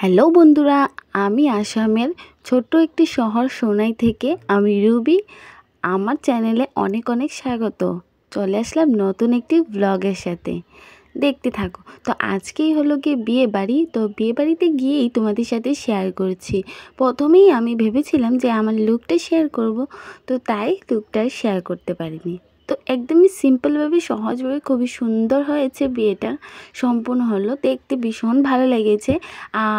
Hello বন্ধুরা, আমি আসামের ছোট্ট একটি শহর সোনাই থেকে আমি রুবি। আমার চ্যানেলে অনেক অনেক স্বাগত। চলে আসলাম নতুন একটি ব্লগের সাথে, দেখতে থাকো। তো আজকেই হলো গিয়ে বিয়ে বাড়ি, তো বিয়ে বাড়িতে গিয়েই তোমাদের সাথে শেয়ার করছি। প্রথমেই আমি ভেবেছিলাম যে আমার লুকটা শেয়ার করব, তো তাই লুকটা শেয়ার করতে পারিনি। তো একদমই সিম্পলভাবে সহজভাবে খুবই সুন্দর হয়েছে, বিয়েটা সম্পূর্ণ হলো, দেখতে ভীষণ ভালো লেগেছে।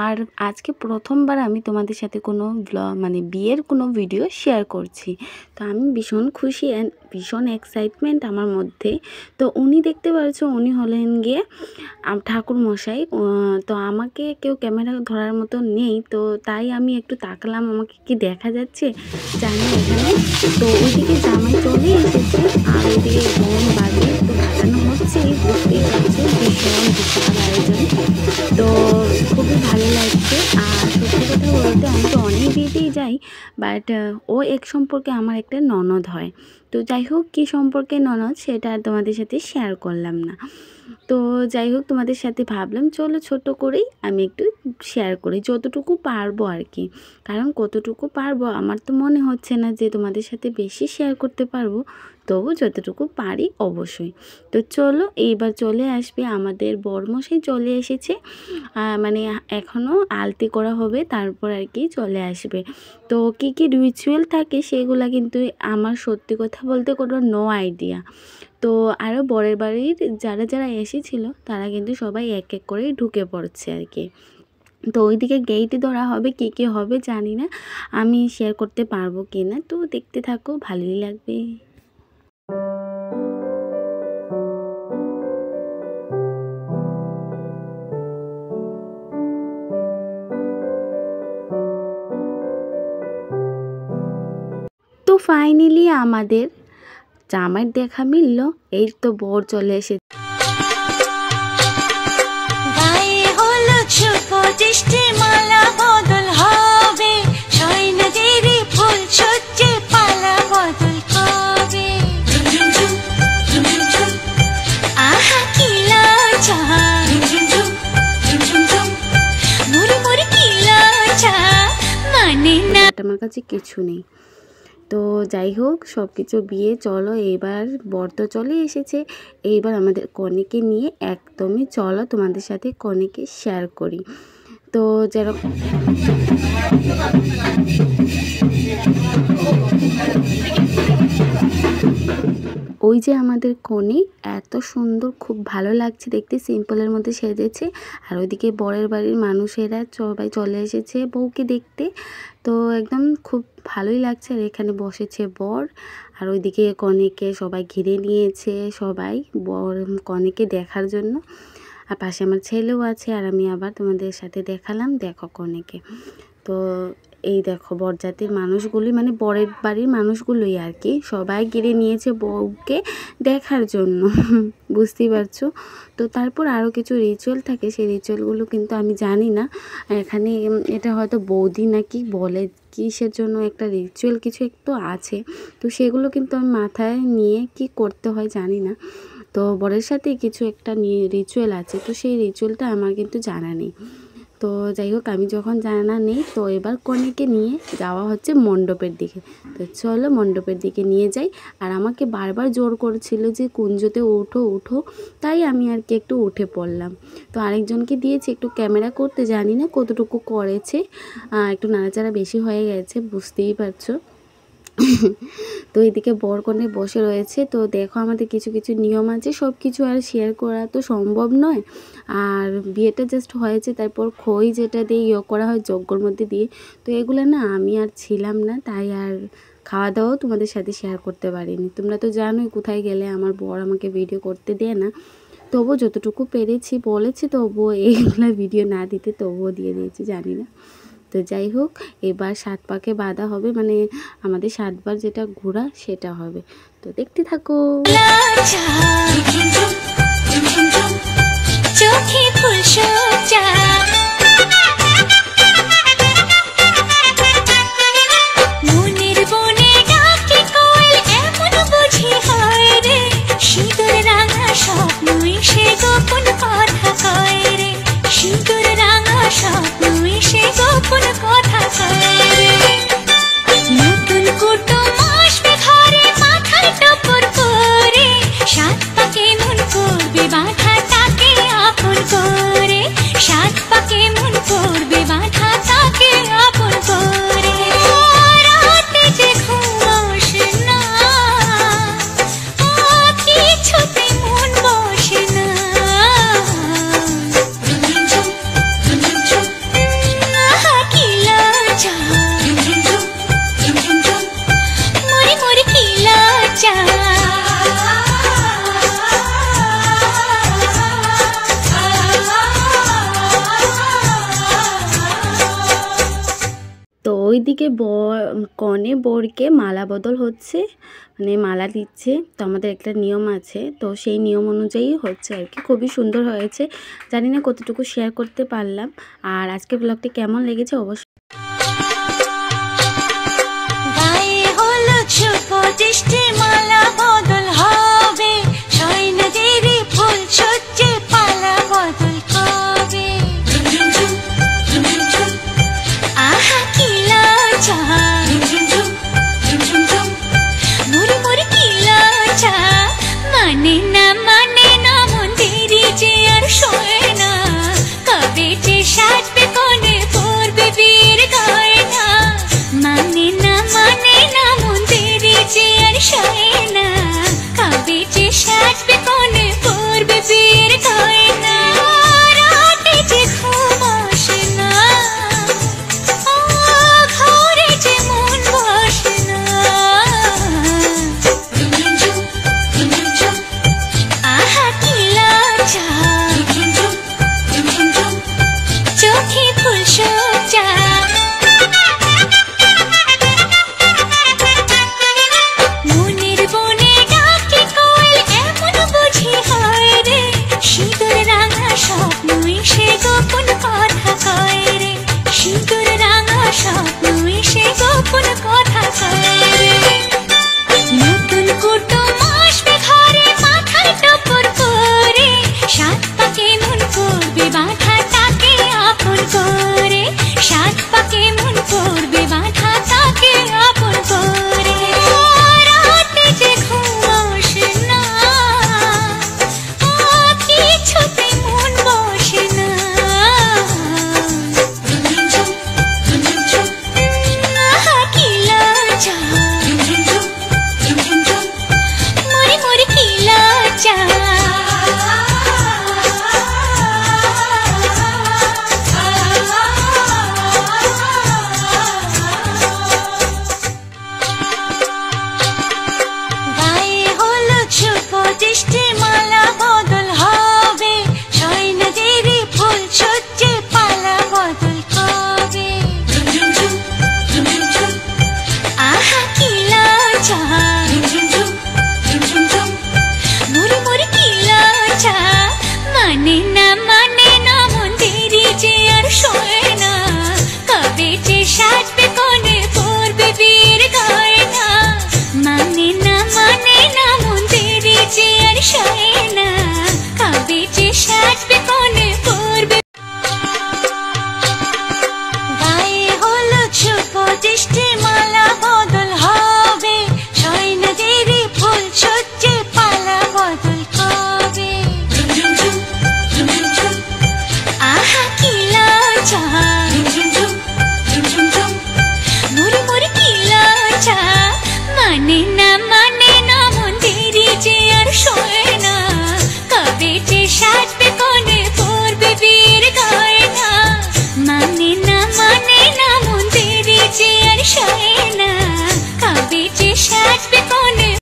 আর আজকে প্রথমবার আমি তোমাদের সাথে কোনো ব্লগ বিয়ের কোনো ভিডিও শেয়ার করছি। তো আমি ভীষণ খুশি অ্যান্ড ভীষণ এক্সাইটমেন্ট আমার মধ্যে। তো উনি দেখতে পাচ্ছো, উনি হলেন গিয়ে ঠাকুর মশাই। তো আমাকে কেউ ক্যামেরা ধরার মতো নেই, তো তাই আমি একটু তাকালাম আমাকে কি দেখা যাচ্ছে জানি এখানে। তো ওইদিকে জামাই চলে এসেছে আর ওইদিকে বোন বাজে তো বাজানো হচ্ছে, বুঝতেই পারছো ভীষণ বিশাল আয়োজন। তো খুবই ভালো লাগছে। আর সত্যি কথা বলতে আমি তো অনেক বিয়েতেই যাই, বাট ও এক সম্পর্কে আমার একটা ননদ হয়। তো যাই হোক, কী সম্পর্কে ননদ সেটা আর তোমাদের সাথে শেয়ার করলাম না। তো যাই হোক, তোমাদের সাথে ভাবলাম চলো ছোট করেই আমি একটু শেয়ার করি, যতটুকু পারবো আর কি। কারণ কতটুকু পারবো আমার তো মনে হচ্ছে না যে তোমাদের সাথে বেশি শেয়ার করতে পারবো, তবু যতটুকু পারি অবশ্যই। তো চলো, এইবার চলে আসবে আমাদের বরমশাই চলে এসেছে। এখনও আলতি করা হবে, তারপর আর কি চলে আসবে। তো কী কী রিচুয়াল থাকে সেগুলা কিন্তু আমার সত্যি কথা বলতে কোনো নো আইডিয়া। তো আরও বরের বাড়ির যারা যারা এসেছিলো তারা কিন্তু সবাই এক এক করে ঢুকে পড়ছে আর কি। তো ওইদিকে গেইটে ধরা হবে, কী কী হবে জানি না, আমি শেয়ার করতে পারবো কি না। তো দেখতে থাকো, ভালোই লাগবে। তো ফাইনালি আমাদের জামাইয়ের দেখা মিলল, এই তো বর চলে এসেছে। আমার কাছে কিছু নেই। তো যাই হোক, সব কিছু বিয়ে চলো, এইবার বর তো চলে এসেছে, এইবার আমাদের কনেকে নিয়ে একদমই চলো তোমাদের সাথে কনেকে শেয়ার করি। তো যেরকম ওই যে আমাদের কনে এত সুন্দর, খুব ভালো লাগছে দেখতে, সিম্পলের মধ্যে সেজেছে। আর ওইদিকে বরের বাড়ির মানুষেরা সবাই চলে এসেছে বউকে দেখতে। তো একদম খুব ভালোই লাগছে। আর এখানে বসেছে বর, আর ওইদিকে কনেকে সবাই ঘিরে নিয়েছে, সবাই বর কনেকে দেখার জন্য। আর পাশে আমার ছেলেও আছে, আর আমি আবার তোমাদের সাথে দেখালাম, দেখো কনেকে। তো এই দেখো বরযাত্রীর মানুষগুলি, বরের বাড়ির মানুষগুলোই আর কি, সবাই ঘিরে নিয়েছে বউকে দেখার জন্য, বুঝতেই পারছো। তো তারপর আরও কিছু রিচুয়াল থাকে, সেই রিচুয়ালগুলো কিন্তু আমি জানি না। এখানে এটা হয়তো বৌদি নাকি বলে, কিসের জন্য একটা রিচুয়াল কিছু একটু আছে, তো সেগুলো কিন্তু আমি মাথায় নিয়ে কি করতে হয় জানি না। তো বরের সাথে কিছু একটা নিয়ে রিচুয়াল আছে, তো সেই রিচুয়ালটা আমার কিন্তু জানা নেই। তো যাই হোক, আমি যখন জানা নেই, তো এবার কনেকে নিয়ে যাওয়া হচ্ছে মণ্ডপের দিকে। তো চলো মণ্ডপের দিকে নিয়ে যাই। আর আমাকে বারবার জোর করছিল যে কুঞ্জতে ওঠো ওঠো, তাই আমি আর কি একটু উঠে পড়লাম। তো আরেকজনকে দিয়েছি একটু ক্যামেরা করতে, জানি না কতটুকু করেছে, একটু নাড়াচাড়া বেশি হয়ে গেছে, বুঝতেই পারছো। তো এদিকে বর কনে বসে রয়েছে। তো দেখো, আমাদের কিছু কিছু নিয়ম আছে, সব কিছু আর শেয়ার করা তো সম্ভব নয়। আর বিয়েটা জাস্ট হয়েছে, তারপর খই যেটা দিয়ে করা হয় যজ্ঞর মধ্যে দিয়ে, তো এগুলো না আমি আর ছিলাম না, তাই আর খাওয়া দাওয়াও তোমাদের সাথে শেয়ার করতে পারিনি। তোমরা তো জানোই কোথায় গেলে আমার বর আমাকে ভিডিও করতে দেয় না, তবুও যতটুকু পেরেছি বলেছি, তবুও এইগুলো ভিডিও না দিতে তবুও দিয়ে দিয়েছি, জানি না। তো যাই হোক, এবার 7 পাকে বাঁধা হবে, আমাদের 7 বার যেটা ঘোরা সেটা হবে। তো দেখতে থাকো। স্বপ্নই সে গোপন কথা কয় রে, সিঁদুর রাঙা স্বপ্নই করে সাত পাকে মন করবে বাঁধা তাকে আপন করে রাতে যে ঘুম আসে না কিছুতে মন বসে না কি লজ্জা মরি মরি কি লজ্জা তো ওইদিকে কনে বরকে মালা বদল হচ্ছে, মানে মালা দিচ্ছে। তো আমাদের একটা নিয়ম আছে, তো সেই নিয়ম অনুযায়ী হচ্ছে আর কি। খুবই সুন্দর হয়েছে, জানি না কতটুকু শেয়ার করতে পারলাম। আর আজকে ব্লগটি কেমন লেগেছে অবশ্যই মালা বদল হবে সয়না দেবী ফুল সজ্জে পালা বদল হবে আহা কি লজ্জা মরি মরি কি লজ্জা মানে না মন্দিরে যে আর শোয় না কবে যে সাজবে কোণে পড়বে বীর গয়না মানে না মন্দিরে যে আর শোয় না কবে যে সাজবে কোণে পড়বে বীর গয়না